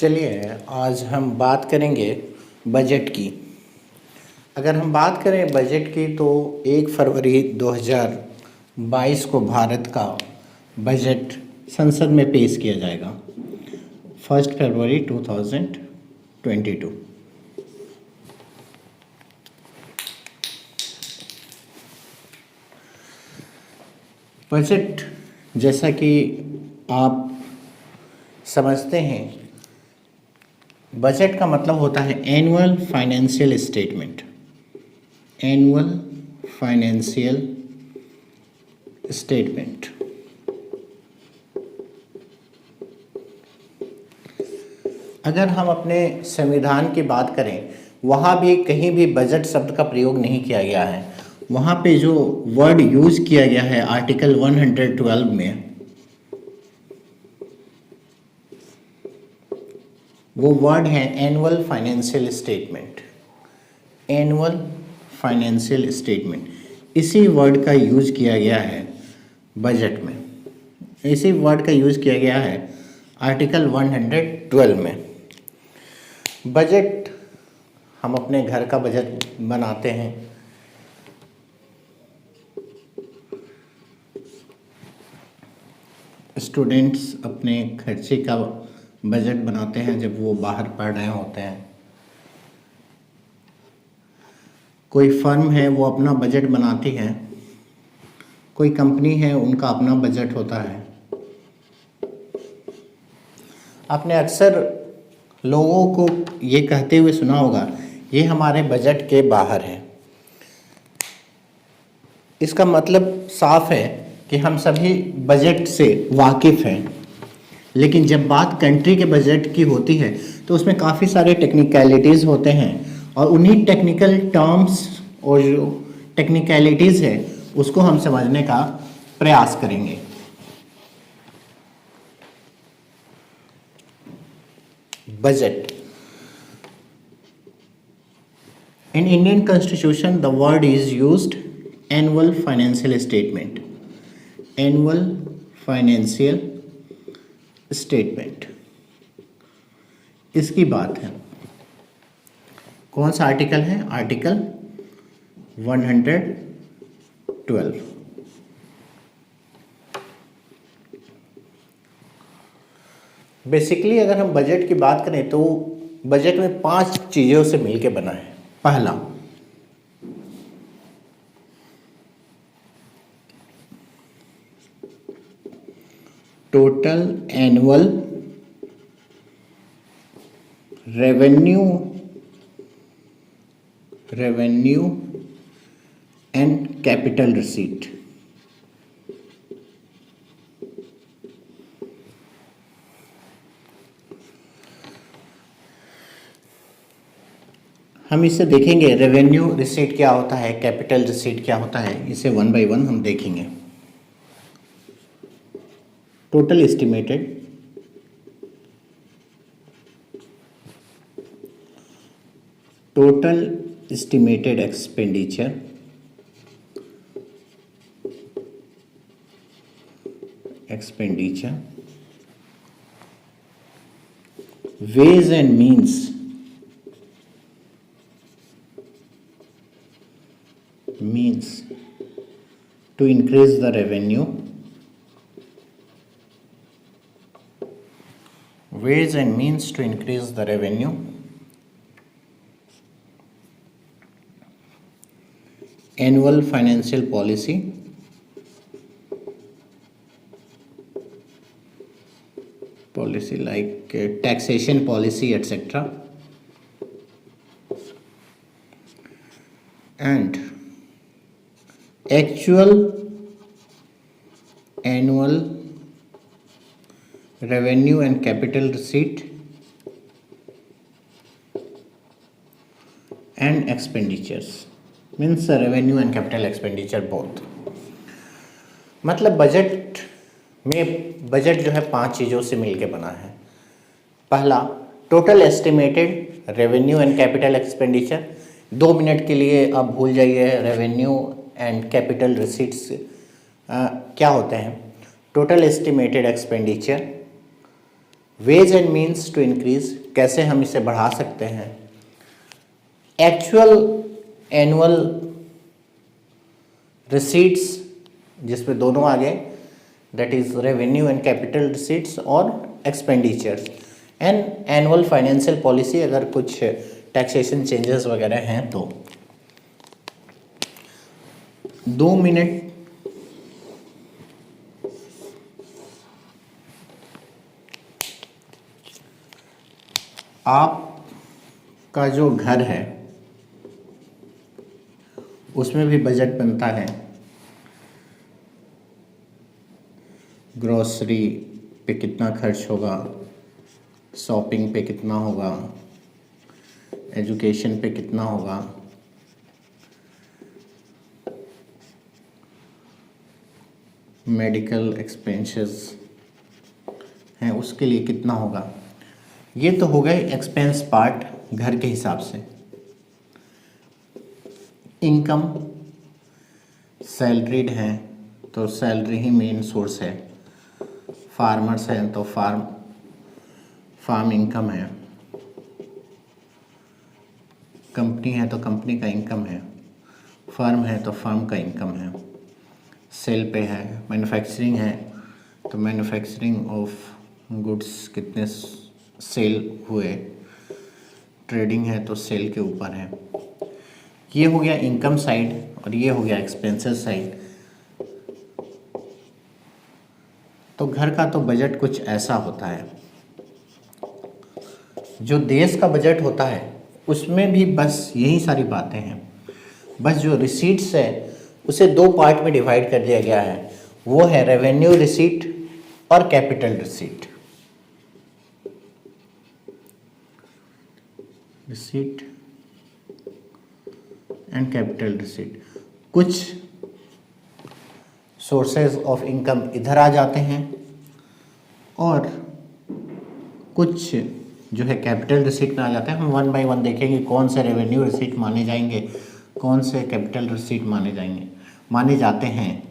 चलिए आज हम बात करेंगे बजट की। अगर हम बात करें बजट की तो 1 फरवरी 2022 को भारत का बजट संसद में पेश किया जाएगा। 1 फरवरी 2022। बजट जैसा कि आप समझते हैं, बजट का मतलब होता है annual financial statement. Annual financial statement अगर हम अपने संविधान की बात करें, वहाँ भी कहीं भी बजट शब्द का प्रयोग नहीं किया गया है। वहाँ पे जो वर्ड यूज किया गया है आर्टिकल 112 में, वो वर्ड है annual financial statement. Annual financial statement, इसी वर्ड का यूज किया गया है बजट में। इसी वर्ड का यूज किया गया है आर्टिकल 112 में। बजट, हम अपने घर का बजट बनाते हैं, स्टूडेंट्स अपने खर्चे का बजट बनाते हैं जब वो बाहर पढ़ रहे होते हैं। कोई फर्म है वो अपना बजट बनाती है, कोई कंपनी है उनका अपना बजट होता है। आपने अक्सर लोगों को ये कहते हुए सुना होगा, ये हमारे बजट के बाहर है। इसका मतलब साफ है कि हम सभी बजट से वाकिफ़ हैं, लेकिन जब बात कंट्री के बजट की होती है तो उसमें काफ़ी सारे टेक्निकलिटीज़ होते हैं, और उन्हीं टेक्निकल टर्म्स और जो टेक्निकलिटीज़ है उसको हम समझने का प्रयास करेंगे। Budget in Indian constitution the word is used annual financial statement. Annual financial statement, इसकी बात है। कौन सा आर्टिकल है? आर्टिकल 112। बेसिकली अगर हम बजट की बात करें तो बजट में 5 चीज़ों से मिलके बना है। पहला, total annual revenue and capital receipt. हम इसे देखेंगे, रेवेन्यू रिसीट क्या होता है, कैपिटल रिसीट क्या होता है, इसे 1 बाय 1 हम देखेंगे। Total estimated expenditure, ways and means to increase the revenue, ways and means to increase the revenue, annual financial policy, like taxation policy, etc., and actual annual revenue and capital receipt and expenditures, means revenue and capital expenditure both। मतलब budget जो है 5 चीज़ों से मिलके बना है। पहला, total estimated revenue and capital expenditure. 2 minute के लिए आप भूल जाइए रेवेन्यू एंड कैपिटल रिसीट्स क्या होते हैं। Total estimated expenditure, ways and means to increase, कैसे हम इसे बढ़ा सकते हैं। एक्चुअल एनुअल रिसीट्स, जिसमें दोनों आ गए, that is revenue and capital receipts, और expenditures and annual financial policy, अगर कुछ टैक्सेशन चेंजेस वगैरह हैं तो। 2 मिनट आपका जो घर है उसमें भी बजट बनता है। ग्रोसरी पे कितना खर्च होगा, शॉपिंग पे कितना होगा, एजुकेशन पे कितना होगा, मेडिकल एक्सपेंसेस हैं उसके लिए कितना होगा। ये तो हो गए एक्सपेंस पार्ट घर के हिसाब से। इनकम, सैलरीड हैं तो सैलरी ही मेन सोर्स है। फार्मर्स हैं तो फार्म इनकम है। कंपनी है तो कंपनी का इनकम है। फर्म है तो फर्म का इनकम है। सेल पे है। मैन्युफैक्चरिंग है तो मैन्युफैक्चरिंग ऑफ गुड्स कितने सेल हुए। ट्रेडिंग है तो सेल के ऊपर है। ये हो गया इनकम साइड और ये हो गया एक्सपेंसेस साइड। तो घर का तो बजट कुछ ऐसा होता है। जो देश का बजट होता है उसमें भी बस यही सारी बातें हैं। बस जो रिसीट्स है उसे 2 पार्ट में डिवाइड कर दिया गया है, वो है रेवेन्यू रिसीट और capital receipt. Receipt and capital receipt. कुछ सोर्सेज ऑफ इनकम इधर आ जाते हैं और कुछ जो है कैपिटल रिसीट में आ जाते हैं। हम 1 बाय 1 देखेंगे कौन से रेवेन्यू रिसीट माने जाएंगे, कौन से कैपिटल रिसीट माने जाते हैं।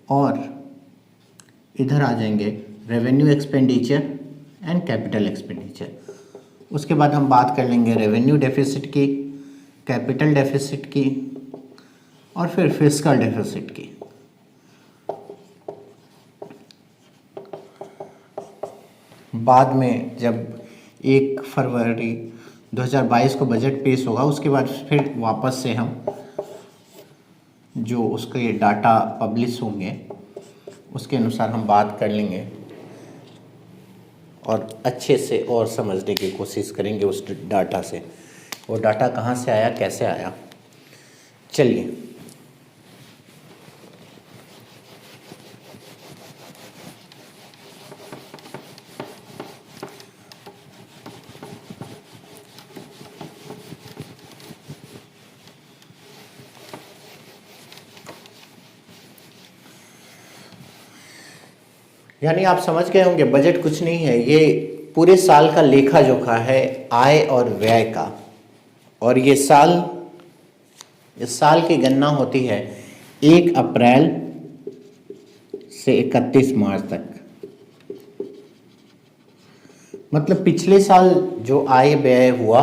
और इधर आ जाएंगे revenue expenditure and capital expenditure. उसके बाद हम बात कर लेंगे रेवेन्यू डेफिसिट की, कैपिटल डेफिसिट की और फिर फिस्कल डेफिसिट की। बाद में जब 1 फरवरी 2022 को बजट पेश होगा उसके बाद फिर वापस से हम जो उसके डाटा पब्लिश होंगे उसके अनुसार हम बात कर लेंगे और अच्छे से और समझने की कोशिश करेंगे उस डाटा से। वो डाटा कहाँ से आया, कैसे आया। चलिए यानी आप समझ गए होंगे बजट कुछ नहीं है, ये पूरे साल का लेखा जोखा है आय और व्यय का। और ये इस साल की गणना होती है 1 अप्रैल से 31 मार्च तक। मतलब पिछले साल जो आय व्यय हुआ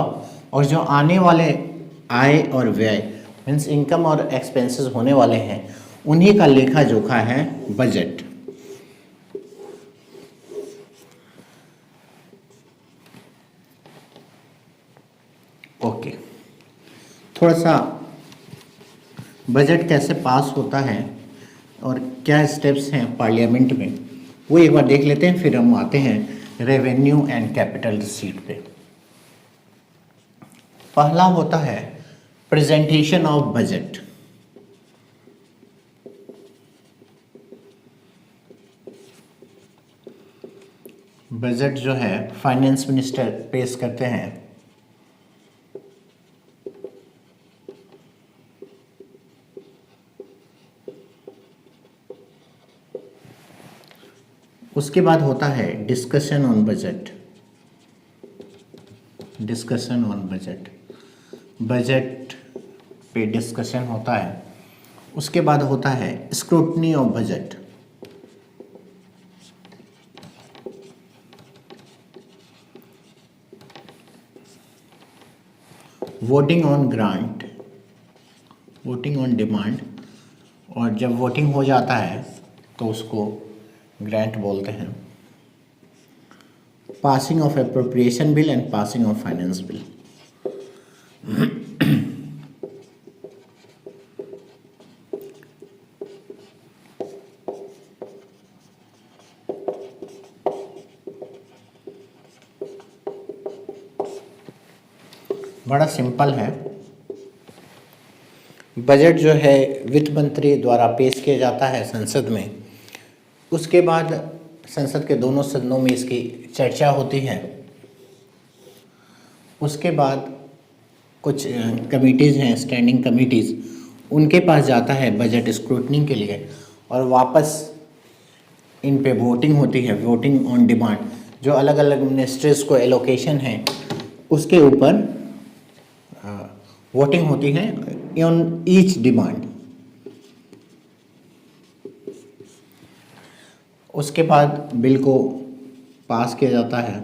और जो आने वाले आय और व्यय मीन्स इनकम और एक्सपेंसेस होने वाले हैं उन्हीं का लेखा जोखा है बजट। ओके, थोड़ा सा बजट कैसे पास होता है और क्या स्टेप्स हैं पार्लियामेंट में वो एक बार देख लेते हैं, फिर हम आते हैं रेवेन्यू एंड कैपिटल रिसीट पे। पहला होता है प्रेजेंटेशन ऑफ बजट। बजट जो है फाइनेंस मिनिस्टर पेश करते हैं। उसके बाद होता है discussion on budget. Discussion on budget, budget पे डिस्कशन होता है। उसके बाद होता है scrutiny of budget. Voting on grant, voting on demand, और जब वोटिंग हो जाता है तो उसको ग्रांट बोलते हैं। Passing of appropriation bill and passing of finance bill. बड़ा सिंपल है। बजट जो है वित्त मंत्री द्वारा पेश किया जाता है संसद में, उसके बाद संसद के दोनों सदनों में इसकी चर्चा होती है। उसके बाद कुछ कमिटीज़ हैं, स्टैंडिंग कमिटीज़, उनके पास जाता है बजट स्क्रूटनी के लिए, और वापस इन पे वोटिंग होती है, वोटिंग ऑन डिमांड। जो अलग अलग मिनिस्ट्रीज को एलोकेशन है उसके ऊपर वोटिंग होती है ऑन ईच डिमांड। उसके बाद बिल को पास किया जाता है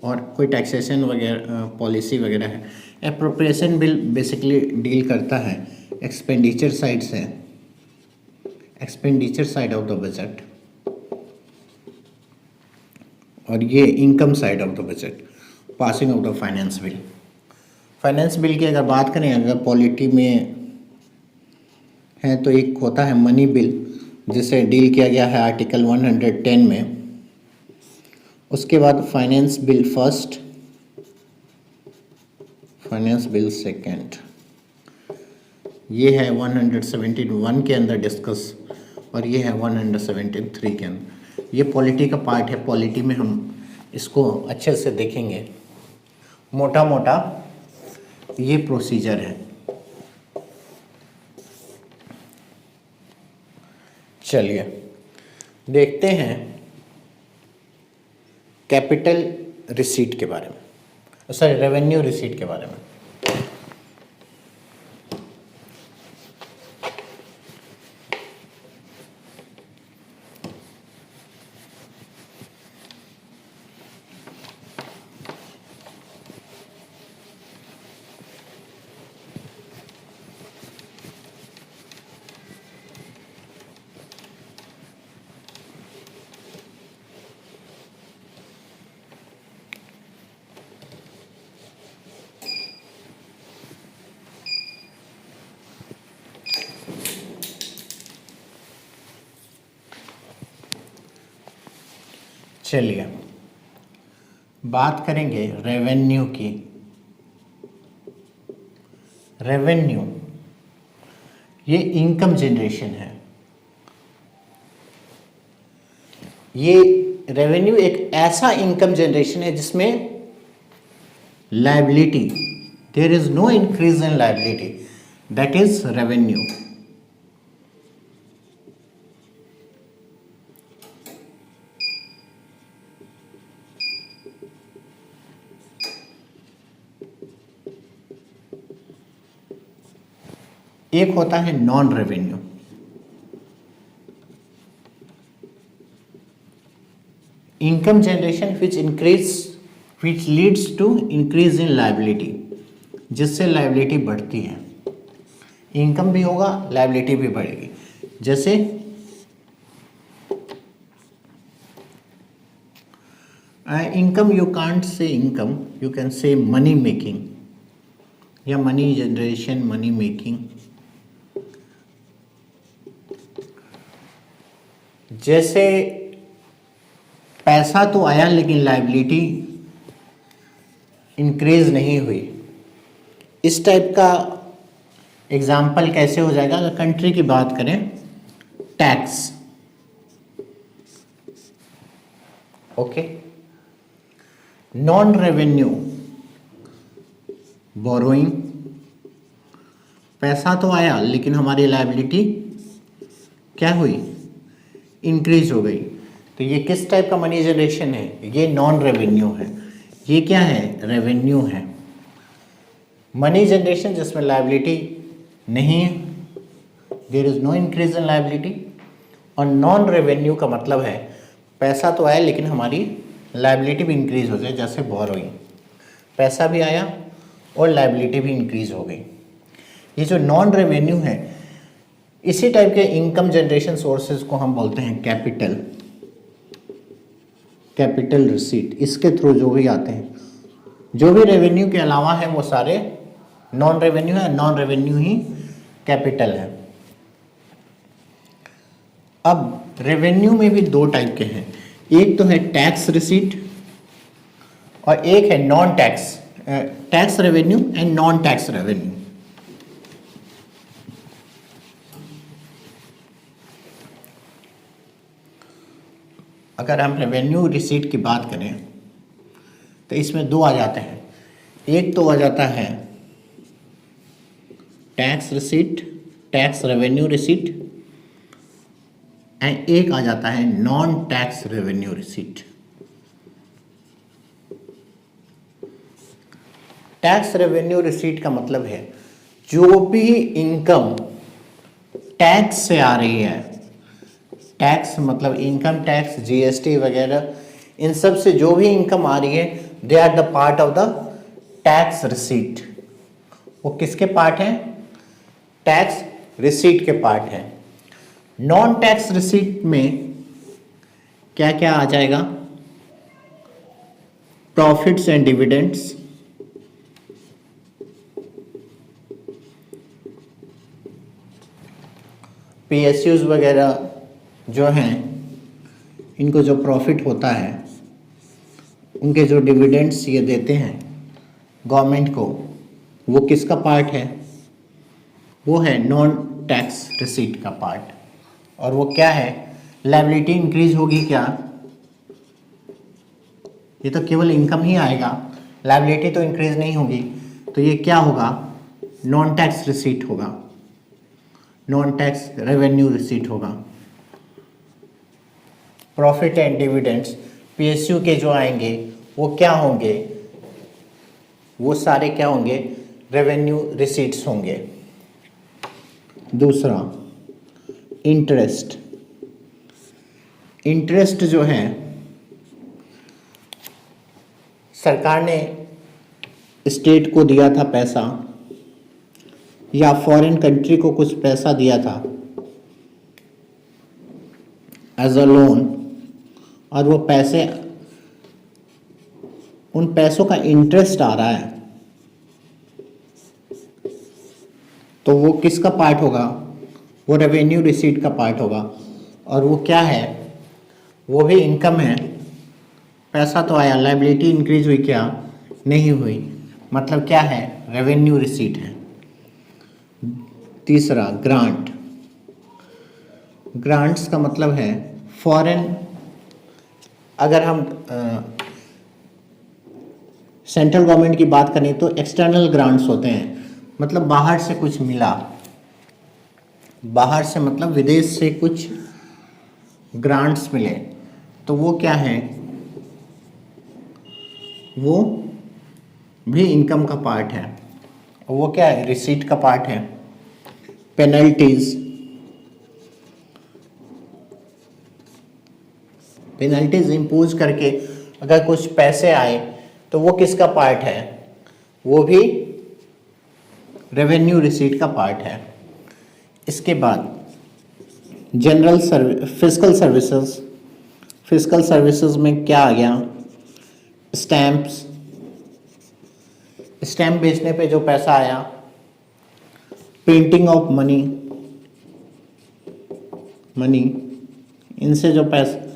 और कोई टैक्सेशन वगैरह पॉलिसी वगैरह है। एप्रोप्रिएशन बिल बेसिकली डील करता है एक्सपेंडिचर साइड से, expenditure side of the budget, और ये income side of the budget, passing of the finance bill. Finance bill की अगर बात करें, अगर पॉलिटी में है तो एक होता है मनी बिल, जिसे डील किया गया है आर्टिकल 110 में। उसके बाद finance bill first, finance bill second, ये है 171 के अंदर डिस्कस, और ये है 173 के अंदर। ये पॉलिटी का पार्ट है, पॉलिटी में हम इसको अच्छे से देखेंगे। मोटा मोटा ये प्रोसीजर है। चलिए देखते हैं कैपिटल रिसीट के बारे में, सॉरी रेवेन्यू रिसीट के बारे में। चलिए बात करेंगे रेवेन्यू की। रेवेन्यू ये इनकम जनरेशन है। ये रेवेन्यू एक ऐसा इनकम जनरेशन है जिसमें liability, there is no increase in liability, that is revenue. एक होता है non revenue. Income generation which leads to increase in liability, जिससे लायबिलिटी बढ़ती है। इनकम भी होगा, लायबिलिटी भी बढ़ेगी। जैसे income, you can't say income, you can say money making या मनी जनरेशन, मनी मेकिंग। जैसे पैसा तो आया लेकिन लायबिलिटी इंक्रीज नहीं हुई, इस टाइप का एग्जाम्पल कैसे हो जाएगा? अगर कंट्री की बात करें, tax, okay. Non revenue, borrowing, पैसा तो आया लेकिन हमारी लायबिलिटी क्या हुई? इंक्रीज हो गई। तो ये किस टाइप का मनी जनरेशन है? ये नॉन रेवेन्यू है। ये क्या है? रेवेन्यू है। मनी जनरेशन जिसमें लायबिलिटी नहीं है, there is no increase in liability. और नॉन रेवेन्यू का मतलब है पैसा तो आया लेकिन हमारी लायबिलिटी भी इंक्रीज हो जाए, जैसे बोरोइंग, पैसा भी आया और लायबिलिटी भी इंक्रीज हो गई। ये जो नॉन रेवेन्यू है, इसी टाइप के इनकम जनरेशन सोर्सेज को हम बोलते हैं कैपिटल रिसीट। इसके थ्रू जो भी आते हैं, जो भी रेवेन्यू के अलावा है वो सारे नॉन रेवेन्यू है, नॉन रेवेन्यू ही कैपिटल है। अब रेवेन्यू में भी दो टाइप के हैं, एक तो है टैक्स रिसीट और एक है non tax, tax revenue and non tax revenue. अगर हम रेवेन्यू रिसीट की बात करें तो इसमें दो आ जाते हैं, एक तो आ जाता है tax receipt, tax revenue receipt, and एक आ जाता है non tax revenue receipt. Tax revenue receipt का मतलब है जो भी इनकम टैक्स से आ रही है, टैक्स मतलब इनकम टैक्स, जीएसटी वगैरह, इन सब से जो भी इनकम आ रही है, they are the part of the tax receipt. वो किसके पार्ट हैं? टैक्स रिसीट के पार्ट हैं। नॉन टैक्स रिसीट में क्या क्या आ जाएगा? प्रॉफिट्स एंड डिविडेंड्स, पीएसयूज वगैरह जो हैं, इनको जो प्रॉफिट होता है, उनके जो डिविडेंड्स ये देते हैं गवर्नमेंट को, वो किसका पार्ट है? वो है नॉन टैक्स रिसीट का पार्ट। और वो क्या है? लायबिलिटी इंक्रीज होगी क्या? ये तो केवल इनकम ही आएगा, लायबिलिटी तो इंक्रीज नहीं होगी, तो ये क्या होगा? नॉन टैक्स रिसीट होगा, नॉन टैक्स रेवेन्यू रिसीट होगा। प्रॉफिट एंड डिविडेंड्स पीएसयू के जो आएंगे वो क्या होंगे? वो सारे क्या होंगे? रेवेन्यू रिसीट्स होंगे। दूसरा इंटरेस्ट। इंटरेस्ट जो है, सरकार ने स्टेट को दिया था पैसा या फॉरेन कंट्री को कुछ पैसा दिया था एज अ लोन, और वो पैसे, उन पैसों का इंटरेस्ट आ रहा है, तो वो किसका पार्ट होगा? वो रेवेन्यू रिसीट का पार्ट होगा। और वो क्या है? वो भी इनकम है, पैसा तो आया, लायबिलिटी इंक्रीज हुई क्या? नहीं हुई, मतलब क्या है? रेवेन्यू रिसीट है। तीसरा ग्रांट। ग्रांट्स का मतलब है फॉरेन, अगर हम सेंट्रल गवर्नमेंट की बात करें तो एक्सटर्नल ग्रांट्स होते हैं, मतलब बाहर से कुछ मिला, बाहर से मतलब विदेश से कुछ ग्रांट्स मिले, तो वो क्या है? वो भी इनकम का पार्ट है। और वो क्या है? रिसीट का पार्ट है। पेनल्टीज, पेनल्टीज इम्पोज करके अगर कुछ पैसे आए तो वो किसका पार्ट है? वो भी रेवेन्यू रिसीट का पार्ट है। इसके बाद general physical services. Physical services में क्या आ गया? स्टैम्प्स, स्टैम्प बेचने पे जो पैसा आया, प्रिंटिंग ऑफ मनी, इनसे जो पैसा,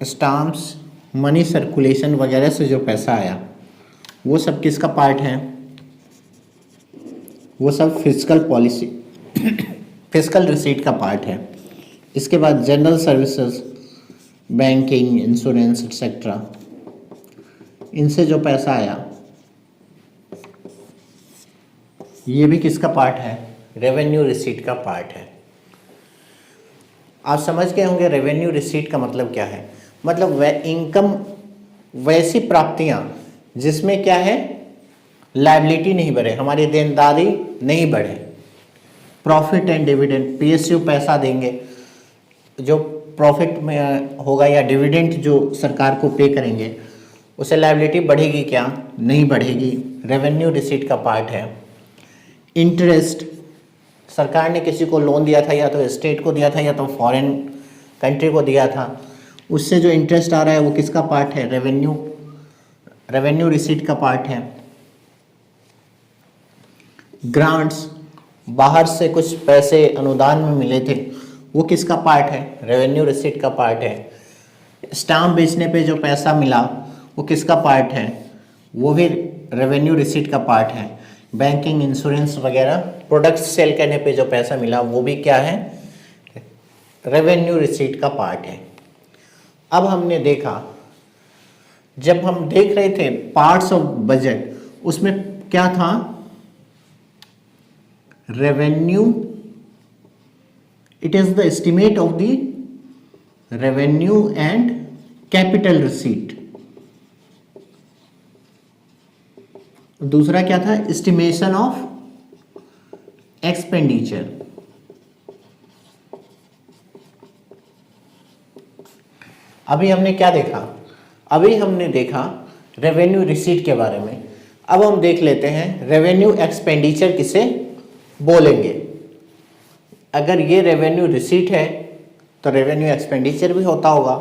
स्टाम्प्स, मनी सर्कुलेशन वगैरह से जो पैसा आया, वो सब किसका पार्ट है? वो सब फिजिकल पॉलिसी फिजिकल रिसीट का पार्ट है। इसके बाद general services, banking, insurance etcetera, इनसे जो पैसा आया, ये भी किसका पार्ट है? रेवेन्यू रिसीट का पार्ट है। आप समझ गए होंगे रेवेन्यू रिसीट का मतलब क्या है। मतलब वह इनकम, वैसी प्राप्तियां जिसमें क्या है? लायबिलिटी नहीं बढ़े, हमारी देनदारी नहीं बढ़े। प्रॉफिट एंड डिविडेंड, पीएसयू पैसा देंगे, जो प्रॉफिट में होगा या डिविडेंड जो सरकार को पे करेंगे, उसे लायबिलिटी बढ़ेगी क्या? नहीं बढ़ेगी, रेवेन्यू रिसीट का पार्ट है। इंटरेस्ट, सरकार ने किसी को लोन दिया था, या तो स्टेट को दिया था या तो फॉरेन कंट्री को दिया था, उससे जो इंटरेस्ट आ रहा है वो किसका पार्ट है? रेवेन्यू रिसीट का पार्ट है। ग्रांट्स, बाहर से कुछ पैसे अनुदान में मिले थे, वो किसका पार्ट है? रेवेन्यू रिसीट का पार्ट है। स्टाम्प बेचने पे जो पैसा मिला वो किसका पार्ट है? वो भी रेवेन्यू रिसीट का पार्ट है। बैंकिंग, इंश्योरेंस वगैरह प्रोडक्ट्स सेल करने पे जो पैसा मिला वो भी क्या है? रेवेन्यू रिसीट का पार्ट है। अब हमने देखा, जब हम देख रहे थे पार्ट्स ऑफ बजट, उसमें क्या था? Revenue, it is the estimate of the revenue and capital receipt। दूसरा क्या था? estimation of expenditure। अभी हमने क्या देखा? अभी हमने देखा रेवेन्यू रिसीट के बारे में। अब हम देख लेते हैं रेवेन्यू एक्सपेंडिचर किसे बोलेंगे। अगर ये रेवेन्यू रिसीट है तो रेवेन्यू एक्सपेंडिचर भी होता होगा।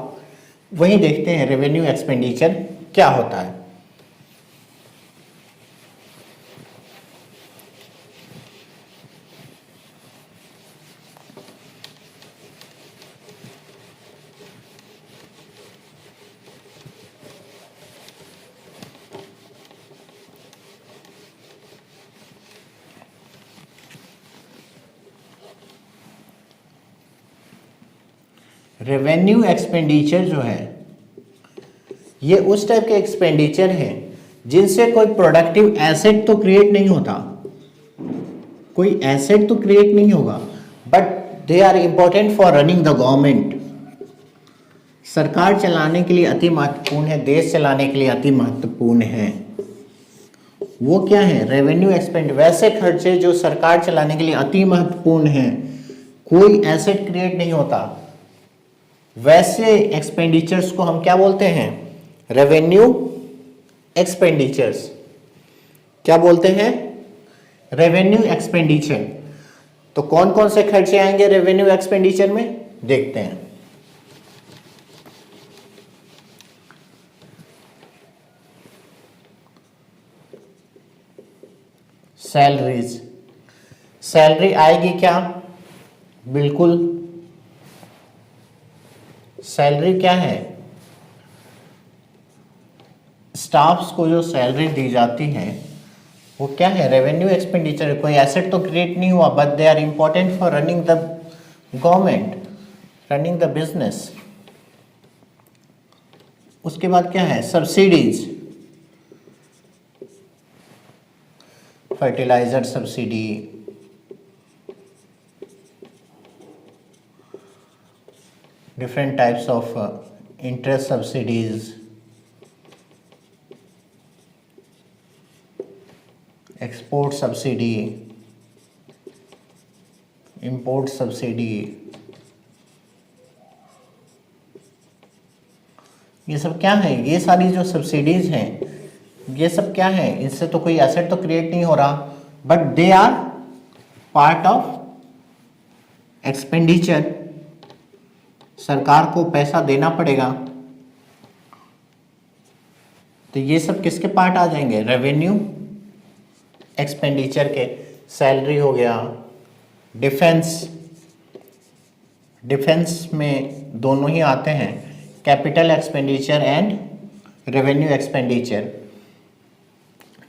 वहीं देखते हैं रेवेन्यू एक्सपेंडिचर क्या होता है। रेवेन्यू एक्सपेंडिचर जो है ये उस टाइप के एक्सपेंडिचर हैं जिनसे कोई प्रोडक्टिव एसेट तो क्रिएट नहीं होता, कोई एसेट तो क्रिएट नहीं होगा, but they are important for running the government. सरकार चलाने के लिए अति महत्वपूर्ण है, देश चलाने के लिए अति महत्वपूर्ण है। वो क्या है? रेवेन्यू एक्सपेंड, वैसे खर्चे जो सरकार चलाने के लिए अति महत्वपूर्ण हैं, कोई एसेट क्रिएट नहीं होता, वैसे एक्सपेंडिचर्स को हम क्या बोलते हैं? Revenue expenditures. क्या बोलते हैं? Revenue expenditure. तो कौन कौन से खर्चे आएंगे रेवेन्यू एक्सपेंडिचर में, देखते हैं। सैलरीज, सैलरी आएगी क्या? बिल्कुल। सैलरी क्या है? स्टाफ्स को जो सैलरी दी जाती है वो क्या है? Revenue expenditure. कोई एसेट तो क्रिएट नहीं हुआ, but they are important for running the government, running the business. उसके बाद क्या है? Subsidies, fertiliser subsidy, different types of interest subsidies, export subsidy, import subsidy, ये सब क्या है? ये सारी जो सब्सिडीज हैं ये सब क्या है? इससे तो कोई एसेट तो क्रिएट नहीं हो रहा, but they are part of expenditure. सरकार को पैसा देना पड़ेगा, तो ये सब किसके पार्ट आ जाएंगे? रेवेन्यू एक्सपेंडिचर के। सैलरी हो गया, डिफेंस, डिफेंस में दोनों ही आते हैं, capital expenditure and revenue expenditure.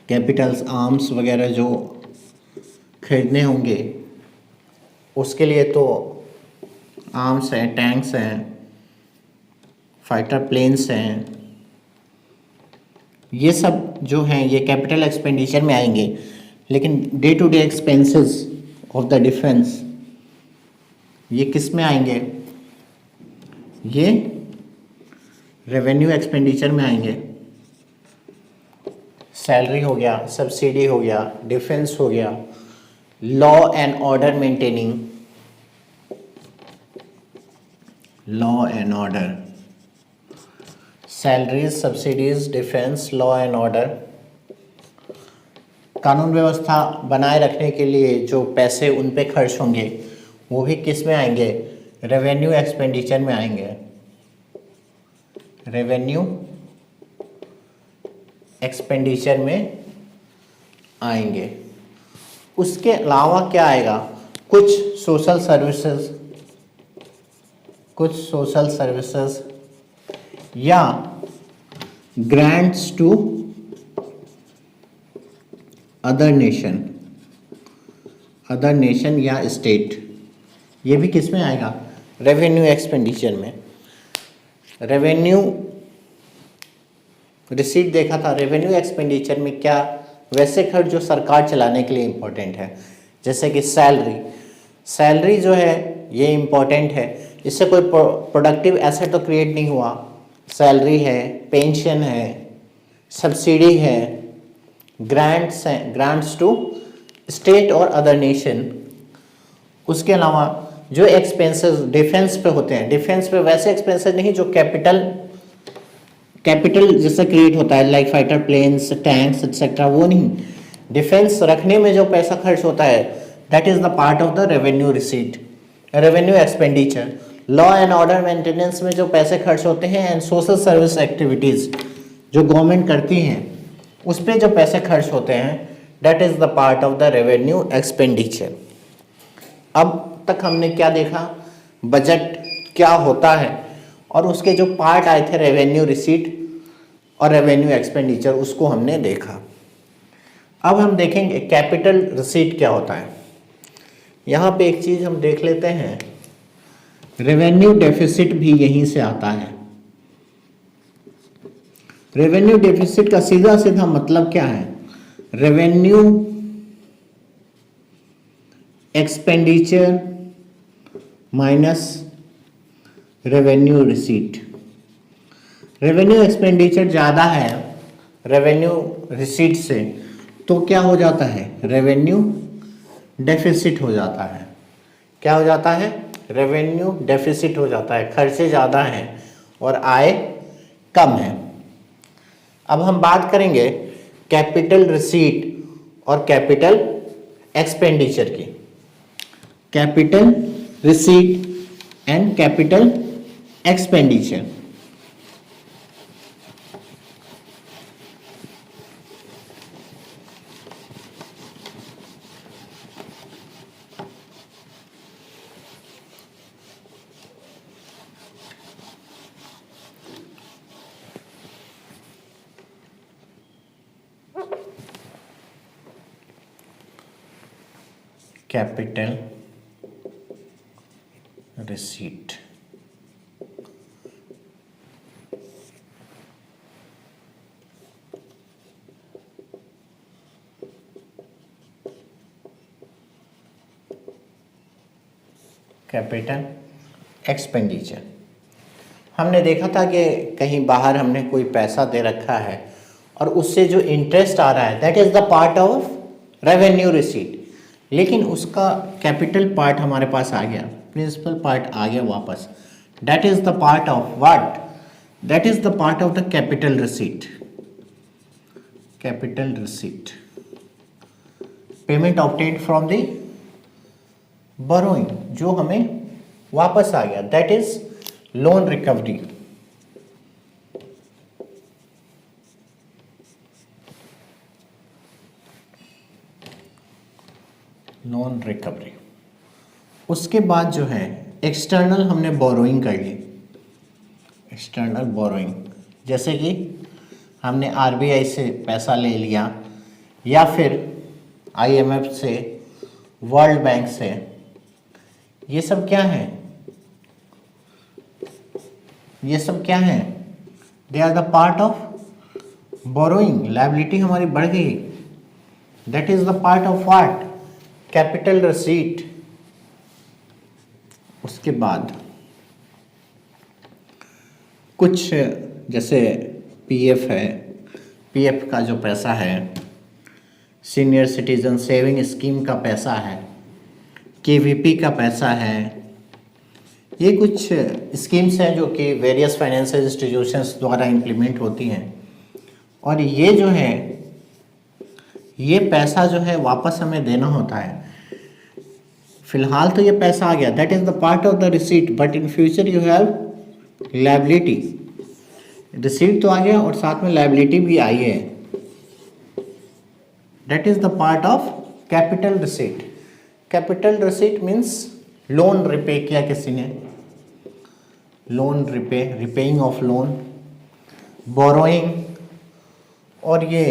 Capitals, arms वगैरह जो खरीदने होंगे उसके लिए तो आर्म्स हैं, टैंक्स हैं, फाइटर प्लेन्स हैं, ये सब जो हैं ये कैपिटल एक्सपेंडिचर में आएंगे। लेकिन day to day expenses of the defence ये किस में आएंगे? ये रेवेन्यू एक्सपेंडिचर में आएंगे। सैलरी हो गया, सब्सिडी हो गया, डिफेंस हो गया, law and order maintaining, law and order, salaries, subsidies, defence, law and order, कानून व्यवस्था बनाए रखने के लिए जो पैसे उन पे खर्च होंगे वो भी किस में आएंगे, रेवेन्यू एक्सपेंडिचर में आएंगे, रेवेन्यू एक्सपेंडिचर में आएंगे। उसके अलावा क्या आएगा, कुछ सोशल सर्विसेज, कुछ सोशल सर्विसेज या grants to other nation, other nation या स्टेट, ये भी किस में आएगा, रेवेन्यू एक्सपेंडिचर में। रेवेन्यू रिसीट देखा था, रेवेन्यू एक्सपेंडिचर में क्या, वैसे खर्च जो सरकार चलाने के लिए इम्पोर्टेंट है, जैसे कि सैलरी, सैलरी जो है ये इम्पोर्टेंट है, इससे कोई प्रोडक्टिव एसेट तो क्रिएट नहीं हुआ, सैलरी है, पेंशन है, सब्सिडी है, ग्रांट्स हैं, ग्रांट्स टू स्टेट और अदर नेशन। उसके अलावा जो एक्सपेंसेस डिफेंस पे होते हैं, डिफेंस पे वैसे एक्सपेंसेस नहीं जो कैपिटल जैसे क्रिएट होता है, like fighter planes, tanks etcetera, वो नहीं, डिफेंस रखने में जो पैसा खर्च होता है that is the part of the revenue receipt, revenue expenditure. Law and order maintenance में जो पैसे खर्च होते हैं एंड सोशल सर्विस एक्टिविटीज जो गवर्नमेंट करती हैं उस पर जो पैसे खर्च होते हैं that is the part of the revenue expenditure. अब तक हमने क्या देखा, बजट क्या होता है और उसके जो पार्ट आए थे रेवेन्यू रिसीट और रेवेन्यू एक्सपेंडिचर, उसको हमने देखा। अब हम देखेंगे कैपिटल रिसीट क्या होता है। यहाँ पे एक चीज़ हम देख लेते हैं, रेवेन्यू डेफिसिट भी यहीं से आता है। रेवेन्यू डेफिसिट का सीधा सीधा मतलब क्या है, revenue expenditure minus revenue receipt. Revenue expenditure ज़्यादा है रेवेन्यू रिसीट से तो क्या हो जाता है, रेवेन्यू डेफिसिट हो जाता है। क्या हो जाता है, रेवेन्यू डेफिसिट हो जाता है, खर्चे ज़्यादा हैं और आय कम है। अब हम बात करेंगे कैपिटल रिसीट और कैपिटल एक्सपेंडिचर की। Capital receipt and capital expenditure. Capital receipt, capital expenditure. हमने देखा था कि कहीं बाहर हमने कोई पैसा दे रखा है और उससे जो इंटरेस्ट आ रहा है that is the part of revenue receipt, लेकिन उसका कैपिटल पार्ट हमारे पास आ गया, प्रिंसिपल पार्ट आ गया वापस, that is the part of what, that is the part of the capital receipt. Capital receipt, payment obtained from the borrowing, जो हमें वापस आ गया, that is loan recovery. Loan recovery. उसके बाद जो है एक्सटर्नल हमने बोरोइंग कर ली, एक्सटर्नल बोरोइंग, जैसे कि हमने आरबीआई से पैसा ले लिया या फिर आईएमएफ से, वर्ल्ड बैंक से। ये सब क्या है, ये सब क्या है, they are the part of borrowing. Liability हमारी बढ़ गई, that is the part of what, capital receipt. उसके बाद कुछ जैसे पीएफ है, पीएफ का जो पैसा है, सीनियर सिटीजन सेविंग स्कीम का पैसा है, केवीपी का पैसा है, ये कुछ स्कीम्स हैं जो कि वेरियस फाइनेंशियल इंस्टीट्यूशंस द्वारा इम्प्लीमेंट होती हैं, और ये जो है ये पैसा जो है वापस हमें देना होता है। फिलहाल तो ये पैसा आ गया, that is the part of the receipt, but in future you have liability. Receipt तो आ गया और साथ में लायबिलिटी भी आई है, that is the part of capital receipt. Capital receipt means loan repay किया किसी ने, loan repay, repaying of loan, borrowing, और ये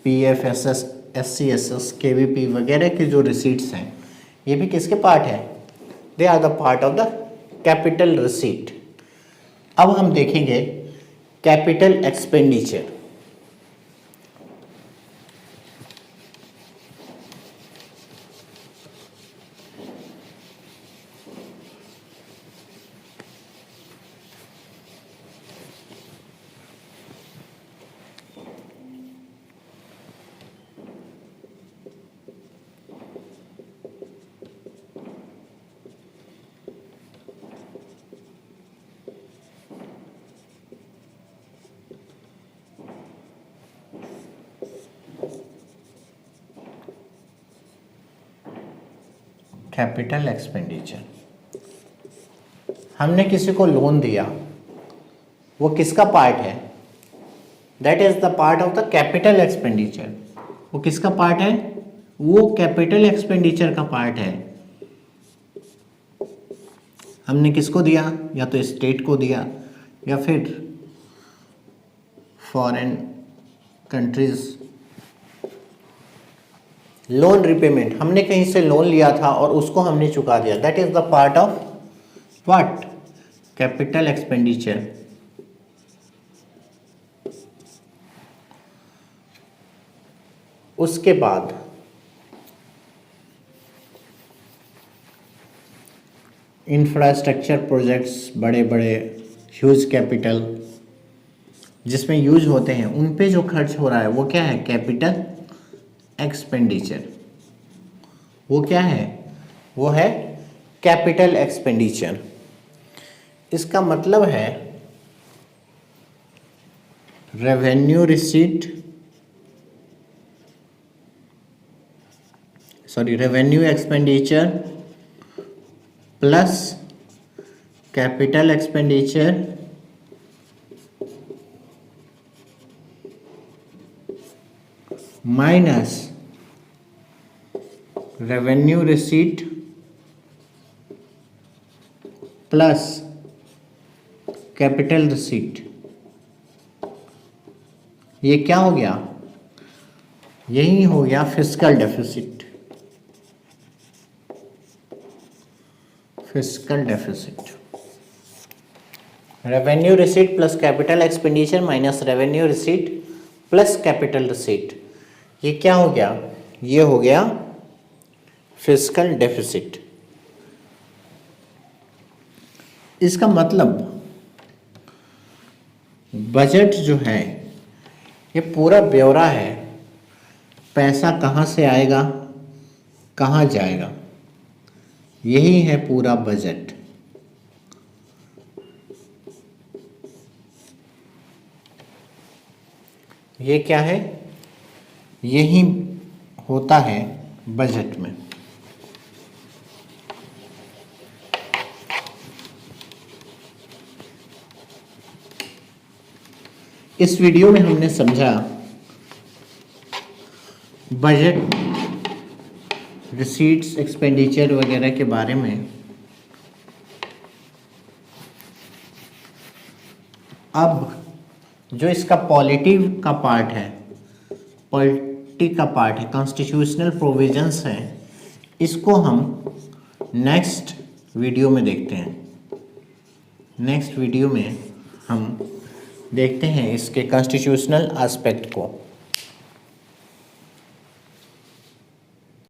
PF, SS, SC, SS, KVP वगैरह के जो रिसीट्स हैं ये भी किसके पार्ट है? They are the part of the capital receipt. अब हम देखेंगे कैपिटल एक्सपेंडिचर। कैपिटल एक्सपेंडिचर, हमने किसी को लोन दिया, वो किसका पार्ट है? That is the part of the capital expenditure. वो किसका पार्ट है? वो कैपिटल एक्सपेंडिचर का पार्ट है। हमने किसको दिया? या तो स्टेट को दिया या फिर फॉरेन कंट्रीज। लोन रिपेमेंट, हमने कहीं से लोन लिया था और उसको हमने चुका दिया, that is the part of what? Capital expenditure. उसके बाद इंफ्रास्ट्रक्चर प्रोजेक्ट्स, बड़े बड़े ह्यूज कैपिटल जिसमें यूज होते हैं, उन पे जो खर्च हो रहा है वो क्या है? Capital expenditure. वो क्या है? वो है कैपिटल एक्सपेंडिचर। इसका मतलब है revenue receipt, revenue expenditure plus capital expenditure minus revenue receipt plus capital receipt. ये क्या हो गया? यही हो गया fiscal deficit. Fiscal deficit, revenue receipt plus capital expenditure minus revenue receipt plus capital receipt. ये क्या हो गया? ये हो गया फिस्कल डेफिसिट। इसका मतलब बजट जो है ये पूरा ब्यौरा है, पैसा कहाँ से आएगा, कहाँ जाएगा, यही है पूरा बजट। ये क्या है? यही होता है बजट में। इस वीडियो में हमने समझा बजट, रिसीट्स, एक्सपेंडिचर वगैरह के बारे में। अब जो इसका पॉलिटी का पार्ट है, पॉलिटी का पार्ट है, कॉन्स्टिट्यूशनल प्रोविजंस हैं, इसको हम नेक्स्ट वीडियो में देखते हैं। नेक्स्ट वीडियो में हम देखते हैं इसके कॉन्स्टिट्यूशनल एस्पेक्ट को।